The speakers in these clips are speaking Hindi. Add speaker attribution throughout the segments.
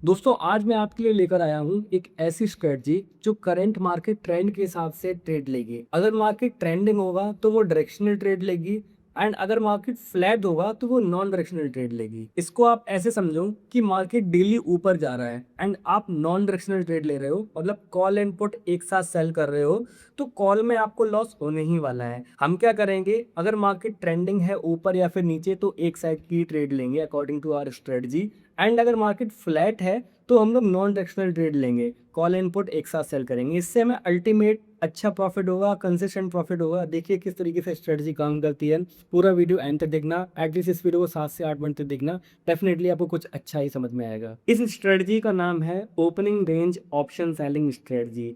Speaker 1: दोस्तों आज मैं आपके लिए लेकर आया हूँ एक ऐसी स्ट्रेटजी जो करंट मार्केट ट्रेंड के हिसाब से ट्रेड लेगी। अगर मार्केट ट्रेंडिंग होगा तो वो डायरेक्शनल ट्रेड लेगी एंड अगर मार्केट फ्लैट होगा तो वो नॉन डायरेक्शनल ट्रेड लेगी। इसको आप ऐसे समझो कि मार्केट डेली ऊपर जा रहा है एंड आप नॉन डायरेक्शनल ट्रेड ले रहे हो, मतलब कॉल एंड पुट एक साथ सेल कर रहे हो, तो कॉल में आपको लॉस होने ही वाला है। हम क्या करेंगे, अगर मार्केट ट्रेंडिंग है ऊपर या फिर नीचे तो एक साइड की ट्रेड लेंगे according to our strategy, and अगर मार्केट फ्लैट है तो हम लोग नॉन डायरेक्शनल ट्रेड लेंगे, कॉल इनपुट एक साथ सेल करेंगे। इससे हमें अल्टीमेट अच्छा प्रॉफिट होगा, कंसिस्टेंट प्रॉफिट होगा। देखिए किस तरीके से स्ट्रेटजी काम करती है। पूरा वीडियो एंड तक देखना, एटलीस्ट इस वीडियो को 7 से 8 मिनट तक देखना, डेफिनेटली आपको कुछ अच्छा ही समझ में आएगा। इस स्ट्रेटजी का नाम है opening range option selling strategy.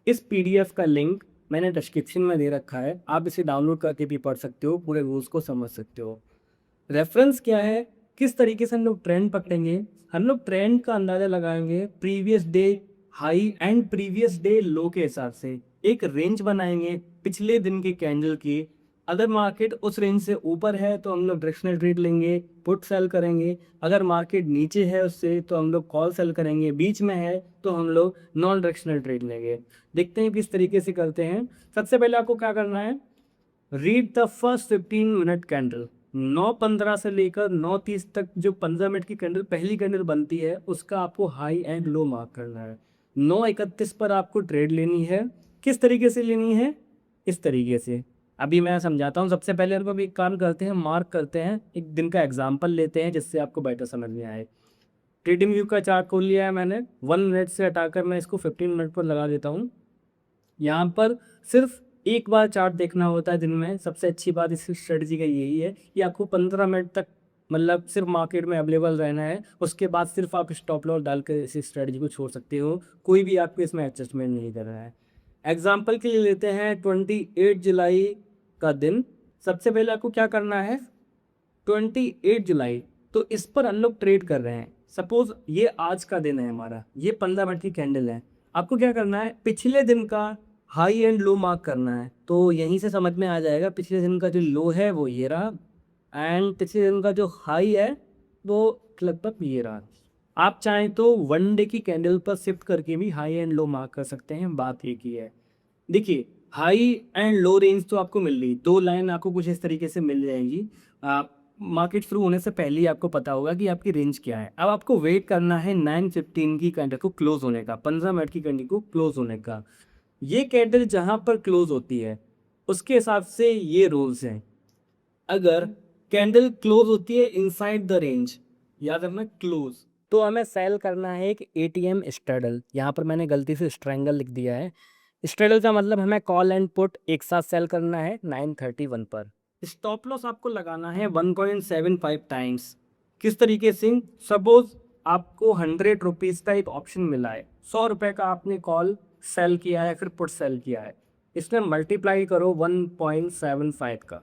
Speaker 1: इस पीडीएफ का लिंक मैंने डिस्क्रिप्शन में दे रखा है, आप इसे डाउनलोड करके भी पढ़ सकते हो, पूरे रूल्स को समझ सकते हो। रेफरेंस क्या है, किस तरीके से हम लोग ट्रेंड पकड़ेंगे, हम लोग ट्रेंड का अंदाजा लगाएंगे previous day high and previous day लो के हिसाब से। एक रेंज बनाएंगे पिछले दिन की कैंडल की। अगर मार्केट उस रेंज से ऊपर है तो हम लोग डायरेक्शनल ट्रेड लेंगे, पुट सेल करेंगे। अगर मार्केट नीचे है उससे तो हम लोग कॉल सेल करेंगे। बीच में है तो हम लोग नॉन डायरेक्शनल ट्रेड लेंगे। देखते हैं किस तरीके से करते हैं। सबसे पहले आपको क्या करना है, read the first 15 minute candle. 9:15 से लेकर 9:30 तक जो 15 मिनट की कैंडल पहली कैंडल बनती है उसका आपको हाई एंड लो मार्क करना है। 9:31 पर आपको ट्रेड लेनी है। किस तरीके से लेनी है, इस तरीके से अभी मैं समझाता हूँ। सबसे पहले हम एक काम करते हैं, मार्क करते हैं, एक दिन का एग्जाम्पल लेते हैं जिससे आपको बेटर समझ में आए। ट्रेडिंग व्यू का चार्ट खोल लिया है मैंने। 1 मिनट से हटाकर मैं इसको 15 मिनट पर लगा देता हूँ। यहाँ पर सिर्फ एक बार चार्ट देखना होता है दिन में। सबसे अच्छी बात इस स्ट्रेटजी का यही है कि आपको 15 मिनट तक मतलब सिर्फ मार्केट में अवेलेबल रहना है। उसके बाद सिर्फ आप स्टॉप लॉस डालकर इस स्ट्रेटजी को छोड़ सकते हो, कोई भी आपको इसमें एडजस्टमेंट नहीं करना है। एग्जाम्पल के लिए लेते हैं 28 जुलाई का दिन। सबसे पहले आपको क्या करना है, 28 जुलाई, तो इस पर हम लोग ट्रेड कर रहे हैं। सपोज ये आज का दिन है हमारा, ये 15 मिनट की कैंडल है। आपको क्या करना है, पिछले दिन का हाई एंड लो मार्क करना है। तो यहीं से समझ में आ जाएगा, पिछले दिन का जो लो है वो ये रहा एंड पिछले दिन का जो हाई है वो लगभग ये रहा। आप चाहें तो 1 डे की कैंडल पर शिफ्ट करके भी हाई एंड लो मार्क कर सकते हैं, बात एक ही है। देखिए हाई एंड लो रेंज तो आपको मिल रही, दो लाइन आपको कुछ इस तरीके से मिल जाएंगी। मार्केट शुरू होने से पहले ही आपको पता होगा कि आपकी रेंज क्या है। अब आपको वेट करना है 9:15 की कैंडल को क्लोज होने का, 15 मिनट की कैंडल को क्लोज होने का। ये कैंडल जहां पर क्लोज होती है उसके हिसाब से ये रूल्स हैं। अगर कैंडल क्लोज होती है इनसाइड द रेंज, याद रखना क्लोज, तो हमें सेल करना है एक एटीएम स्ट्रेडल। यहाँ पर मैंने गलती से स्ट्रेंगल लिख दिया है। स्ट्रेडल का मतलब हमें कॉल एंड पुट एक साथ सेल करना है 9:31 पर। स्टॉप लॉस आपको लगाना है 1.75 टाइम्स। किस तरीके से, सपोज आपको 100 रुपीज़ का एक ऑप्शन मिला है, 100 रुपये का आपने कॉल सेल किया है फिर पुट सेल किया है, इसमें मल्टीप्लाई करो 1.75 का,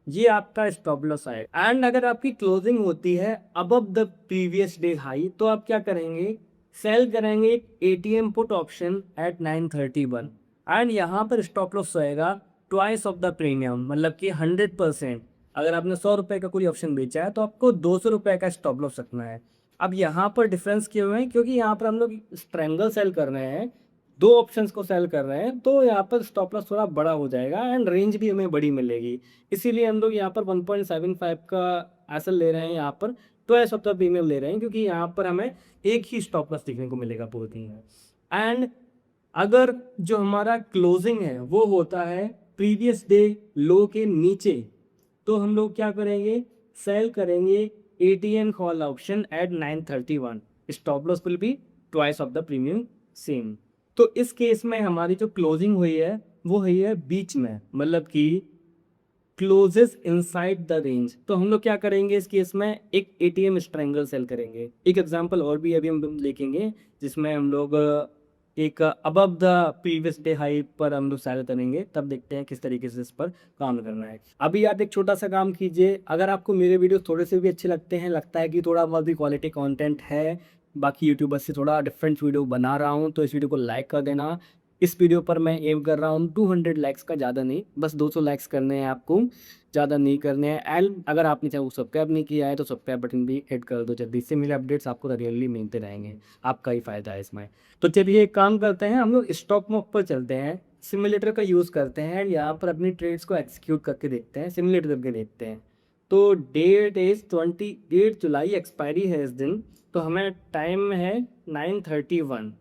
Speaker 1: ये आपका स्टॉप लॉस है। एंड अगर आपकी क्लोजिंग होती है above the previous day high तो आप क्या करेंगे, सेल करेंगे ATM put option at 9:31 and यहाँ पर स्टॉप लॉस रहेगा ट्वाइस ऑफ द प्रीमियम, मतलब कि 100%। अगर आपने 100 रुपये का कोई ऑप्शन बेचा है तो आपको 200 रुपये का स्टॉप लॉस रखना है। अब यहाँ पर डिफरेंस क्यों है, क्योंकि यहाँ पर हम लोग स्ट्रेंगल सेल कर रहे हैं, दो ऑप्शंस को सेल कर रहे हैं, तो यहाँ पर स्टॉप लॉस थोड़ा बड़ा हो जाएगा एंड रेंज भी हमें बड़ी मिलेगी। इसीलिए हम लोग यहाँ पर 1.75 का एसएल ले रहे हैं, यहाँ पर ट्वाइस ऑफ द प्रीमियम ले रहे हैं, क्योंकि यहाँ पर हमें एक ही स्टॉप लॉस देखने को मिलेगा पूरे दिन में। एंड अगर जो हमारा क्लोजिंग है वो होता है प्रीवियस डे लो के नीचे, तो हम लोग क्या करेंगे, सेल करेंगे ATM call option at 9:31। Stop loss will be twice of the premium same. तो इस केस में हमारी जो क्लोजिंग हुई है वो हुई है बीच में, मतलब कि क्लोजेस इनसाइड द रेंज। तो हम लोग क्या करेंगे इस केस में, एक एटीएम स्ट्रेंगल सेल करेंगे। एक एग्जांपल और भी अभी हम देखेंगे जिसमें हम लोग एक above the previous day high पर हम लोग सेल करेंगे, तब देखते हैं किस तरीके से इस पर काम करना है। अभी आप एक छोटा सा काम कीजिए, अगर आपको मेरे वीडियो थोड़े से भी अच्छे लगते हैं, लगता है कि थोड़ा बहुत भी क्वालिटी कंटेंट है, बाकी यूट्यूबर से थोड़ा डिफरेंट वीडियो बना रहा हूँ, तो इस वीडियो को लाइक कर देना, इस वीडियो पर मैं एम कर रहा हूँ 200 लाइक्स का, ज़्यादा नहीं, बस 200 लाइक्स करने हैं आपको, ज़्यादा नहीं करने हैं। एंड अगर आपने चाहे वो सब्सक्राइब नहीं किया है तो सब्सक्राइब बटन भी हिट कर दो जल्दी, इससे मेरे अपडेट्स आपको रियली मिलते रहेंगे, आपका ही फ़ायदा है इसमें। तो चलिए एक काम करते हैं, हम लोग स्टॉक मार्केट पर चलते हैं, सिमुलेटर का यूज़ करते हैं, यहाँ पर अपनी ट्रेड्स को एक्सिक्यूट करके देखते हैं, सिमुलेट करके देखते हैं। तो डेट इज़ 28 जुलाई, एक्सपायरी है इस दिन, तो हमें टाइम है 9:31।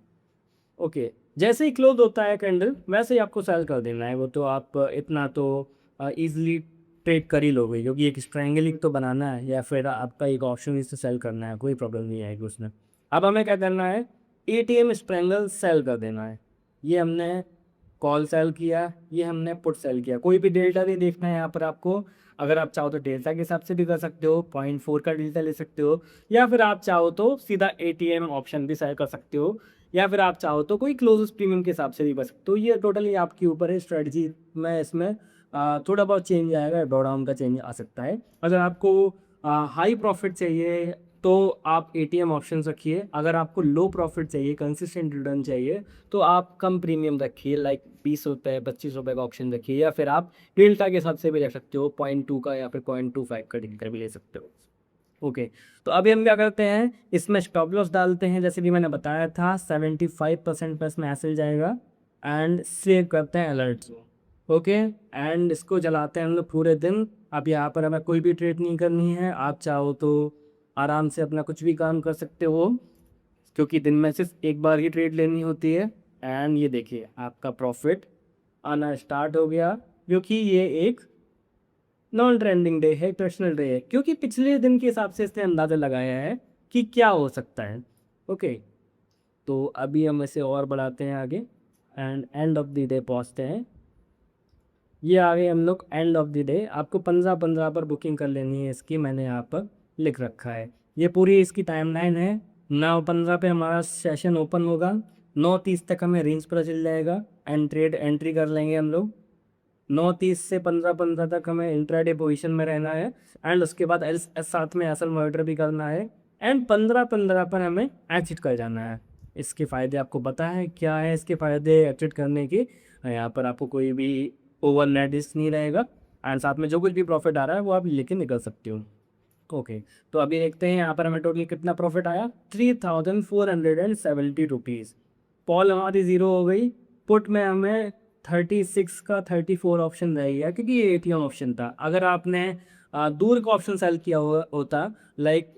Speaker 1: ओके, जैसे ही क्लोज होता है कैंडल वैसे ही आपको सेल कर देना है, वो तो आप इतना तो ईजिली ट्रेड कर ही लोगे, क्योंकि एक स्ट्रैंगलिंग तो बनाना है या फिर आपका एक ऑप्शन इससे सेल करना है, कोई प्रॉब्लम नहीं आएगी उसमें। अब हमें क्या करना है, एटीएम स्ट्रैंगल सेल कर देना है। ये हमने कॉल सेल किया, ये हमने पुट सेल किया, कोई भी डेल्टा नहीं देखना है यहाँ पर आपको। अगर आप चाहो तो डेल्टा के हिसाब से भी कर सकते हो, 0.4 का डेल्टा ले सकते हो, या फिर आप चाहो तो सीधा एटीएम ऑप्शन भी सेल कर सकते हो, या फिर आप चाहो तो कोई क्लोजेस्ट प्रीमियम के हिसाब से भी कर सकते हो। ये टोटली आपके ऊपर है, स्ट्रेटजी में इसमें थोड़ा बहुत चेंज आएगा, डाउन का चेंज आ सकता है। अगर आपको हाई प्रॉफिट चाहिए तो आप एटीएम ऑप्शन रखिए, अगर आपको लो प्रॉफिट चाहिए, कंसिस्टेंट रिटर्न चाहिए, तो आप कम प्रीमियम रखिए, लाइक 20 रुपये 25 रुपये का ऑप्शन रखिए, या फिर आप डेल्टा के हिसाब से भी रख सकते हो, 0.2 का या फिर 0.25 का डेल्टा भी ले सकते हो। ओके, तो अभी हम क्या करते हैं, इसमें स्टॉप लॉस डालते हैं, जैसे कि मैंने बताया था 75% पर इसमें ऐसे जाएगा, एंड सेव करते हैं अलर्ट्स को। ओके, एंड इसको चलाते हैं हम लोग पूरे दिन। अब यहाँ पर हमें कोई भी ट्रेड नहीं करनी है, आप चाहो तो आराम से अपना कुछ भी काम कर सकते हो, क्योंकि दिन में सिर्फ एक बार ही ट्रेड लेनी होती है। एंड ये देखिए आपका प्रॉफिट आना स्टार्ट हो गया, क्योंकि ये एक नॉन ट्रेंडिंग डे है, ट्रेडिशनल डे है, क्योंकि पिछले दिन के हिसाब से इसने अंदाज़ा लगाया है कि क्या हो सकता है। ओके, तो अभी हम इसे और बढ़ाते हैं आगे, and end of the day पहुंचते हैं। ये आगे हम लोग एंड ऑफ द डे, आपको 15-15 पर बुकिंग कर लेनी है इसकी, मैंने यहाँ पर लिख रखा है। ये पूरी इसकी टाइमलाइन है। 9:15 पे हमारा सेशन ओपन होगा, 9:30 तक हमें रेंज पर चल जाएगा, एंड ट्रेड एंट्री कर लेंगे हम लोग। 9:30 से 15:15 तक हमें इंट्राडे पोजीशन में रहना है, एंड उसके बाद साथ में एसल मॉनिटर भी करना है, एंड 15:15 पर हमें एग्जिट कर जाना है। इसके फ़ायदे आपको पता है क्या है, इसके फ़ायदे एग्जिट करने के, यहाँ पर आपको कोई भी ओवरनाइट रिस्क नहीं रहेगा, एंड साथ में जो कुछ भी प्रॉफिट आ रहा है वो आप लेके निकल सकते हो। ओके, तो अभी देखते हैं यहाँ पर हमें टोटल कितना प्रॉफिट आया, 3470 रुपीज़। कॉल हमारी ज़ीरो हो गई, पुट में हमें 36 का 34 ऑप्शन रह गया, क्योंकि ये एटीएम ऑप्शन था। अगर आपने दूर का ऑप्शन सेल किया हुआ होता, लाइक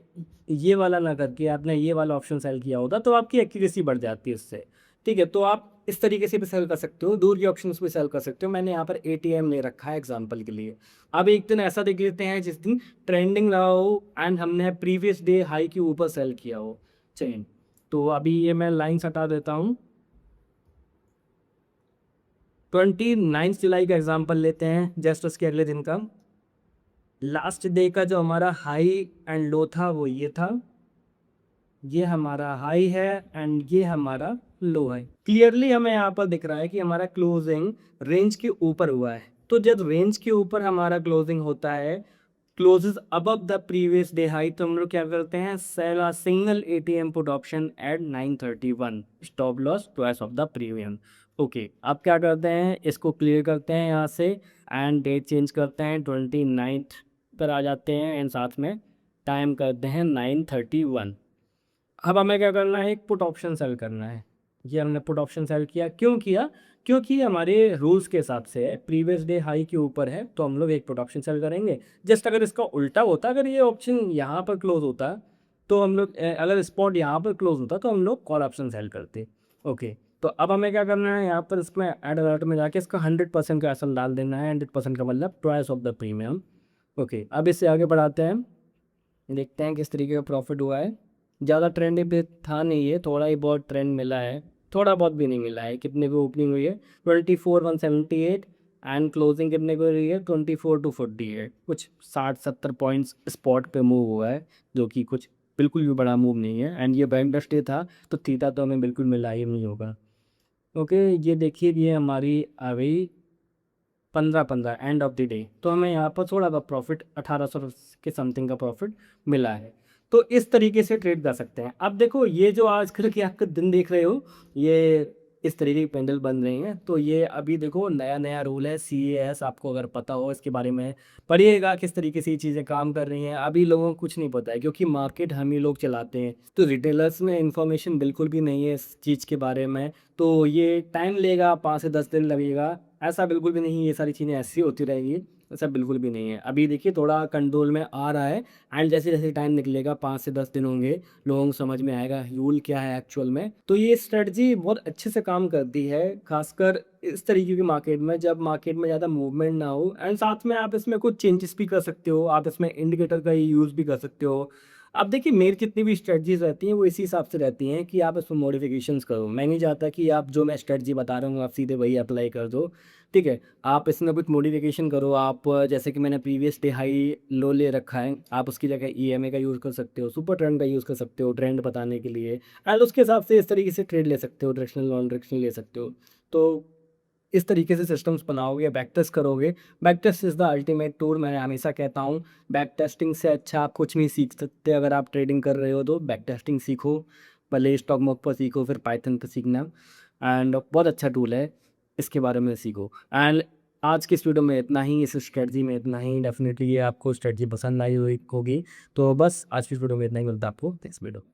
Speaker 1: ये वाला ना करके आपने ये वाला ऑप्शन सेल किया होता, तो आपकी एक्यूरेसी बढ़ जाती है उससे। ठीक है, तो आप इस तरीके से भी सेल कर सकते हो, दूर के ऑप्शंस भी सेल कर सकते हो। मैंने यहाँ पर एटीएम ले रखा है एग्जांपल के लिए। अब एक दिन ऐसा देख लेते हैं जिस दिन ट्रेंडिंग रहा हो एंड हमने प्रीवियस डे हाई के ऊपर सेल किया हो चेन। तो अभी ये मैं लाइन्स हटा देता हूँ। 29 जुलाई का एग्जांपल लेते हैं, जस्ट उसके अगले दिन का। लास्ट डे का जो हमारा हाई एंड लो था वो ये था, ये हमारा हाई है एंड ये हमारा लो है। क्लियरली हमें यहाँ पर दिख रहा है कि हमारा क्लोजिंग रेंज के ऊपर हुआ है। तो जब रेंज के ऊपर हमारा क्लोजिंग होता है, closes above the previous day high, तो हम लोग क्या करते हैं, sell a single ATM put option at 9:31, stop loss twice of the premium. Okay, अब क्या करते हैं, इसको क्लियर करते हैं यहाँ से, एंड डेट चेंज करते हैं 29 पर आ जाते हैं, एंड साथ में टाइम करते हैं 9:31। अब हमें क्या करना है, एक पुट ऑप्शन सेल करना है। ये हमने पुट ऑप्शन सेल किया, क्यों किया, क्योंकि हमारे रूल्स के हिसाब से प्रीवियस डे हाई के ऊपर है, तो हम लोग एक पुट ऑप्शन सेल करेंगे। जस्ट अगर इसका उल्टा होता, अगर ये ऑप्शन यहाँ पर क्लोज होता, तो हम लोग अगर स्पॉट यहाँ पर क्लोज होता तो हम लोग कॉल ऑप्शन सेल करते। ओके, तो अब हमें क्या करना है, यहाँ पर इसमें एड अलर्ट में जाके इसका 100% का एसल डाल देना है। 100% का मतलब twice of the premium. Okay, अब इससे आगे बढ़ाते हैं, देखते हैं किस तरीके का प्रॉफिट हुआ है। ज़्यादा ट्रेंड पे था नहीं, ये थोड़ा ही बहुत ट्रेंड मिला है, थोड़ा बहुत भी नहीं मिला है। कितने को ओपनिंग हुई है, 24,178, एंड क्लोजिंग कितने को रही है, 24,248। कुछ 60-70 पॉइंट्स स्पॉट पे मूव हुआ है, जो कि कुछ बिल्कुल भी बड़ा मूव नहीं है। एंड ये बैंक डे था, तो थीटा तो हमें बिल्कुल मिला ही नहीं होगा। ओके, ये देखिए ये हमारी आ गई 15-15 एंड ऑफ द डे, तो हमें यहाँ पर थोड़ा सा प्रॉफिट 1800 के समथिंग का प्रॉफिट मिला है। तो इस तरीके से ट्रेड कर सकते हैं। अब देखो, ये जो आजकल के आपका दिन देख रहे हो, ये इस तरीके के पेंडल बन रहे हैं। तो ये अभी देखो नया नया रूल है CAS, आपको अगर पता हो इसके बारे में पढ़िएगा किस तरीके से ये चीज़ें काम कर रही हैं। अभी लोगों को कुछ नहीं पता है क्योंकि मार्केट हम ही लोग चलाते हैं, तो रिटेलर्स में इंफॉर्मेशन बिल्कुल भी नहीं है इस चीज़ के बारे में। तो ये टाइम लेगा, 5 से 10 दिन लगेगा, ऐसा बिल्कुल भी नहीं, ये सारी चीज़ें ऐसी होती रहेंगी, ऐसा बिल्कुल भी नहीं है। अभी देखिए थोड़ा कंट्रोल में आ रहा है, एंड जैसे जैसे टाइम निकलेगा 5 से 10 दिन होंगे, लोगों को समझ में आएगा रूल क्या है एक्चुअल में। तो ये स्ट्रेटजी बहुत अच्छे से काम करती है, खासकर इस तरीके की मार्केट में जब मार्केट में ज़्यादा मूवमेंट ना हो। एंड साथ में आप इसमें कुछ चेंजेस भी कर सकते हो, आप इसमें इंडिकेटर का यूज़ भी कर सकते हो। अब देखिए मेरी जितनी भी स्ट्रेटजीज रहती हैं वो इसी हिसाब से रहती हैं कि आप इसमें मॉडिफिकेशंस करो। मैं नहीं चाहता कि आप जो मैं स्ट्रेटजी बता रहा हूँ आप सीधे वही अप्लाई कर दो, ठीक है। आप इसमें कुछ मॉडिफिकेशन करो, आप जैसे कि मैंने प्रीवियस डे हाई लो ले रखा है, आप उसकी जगह EMA का यूज़ कर सकते हो, सुपर ट्रेंड का यूज़ कर सकते हो ट्रेंड बताने के लिए, एंड उसके हिसाब से इस तरीके से ट्रेड ले सकते हो, डायरेक्शनल नॉन डायरेक्शनल ले सकते हो। तो इस तरीके से सिस्टम्स बनाओगे, बैक टेस्ट करोगे। Back test is the ultimate tool, मैं हमेशा कहता हूँ। बैक टेस्टिंग से अच्छा आप कुछ नहीं सीख सकते। अगर आप ट्रेडिंग कर रहे हो तो बैक टेस्टिंग सीखो, पहले स्टॉक मार्केट पर सीखो, फिर पाइथन पर सीखना, एंड बहुत अच्छा टूल है, इसके बारे में सीखो। एंड आज की इस वीडियो में इतना ही, इस स्ट्रेटजी में इतना ही। डेफिनेटली ये आपको स्ट्रेटजी पसंद आई हुई होगी। तो बस आज की इस वीडियो में इतना ही, मिलता है आपको नेक्स्ट वीडियो।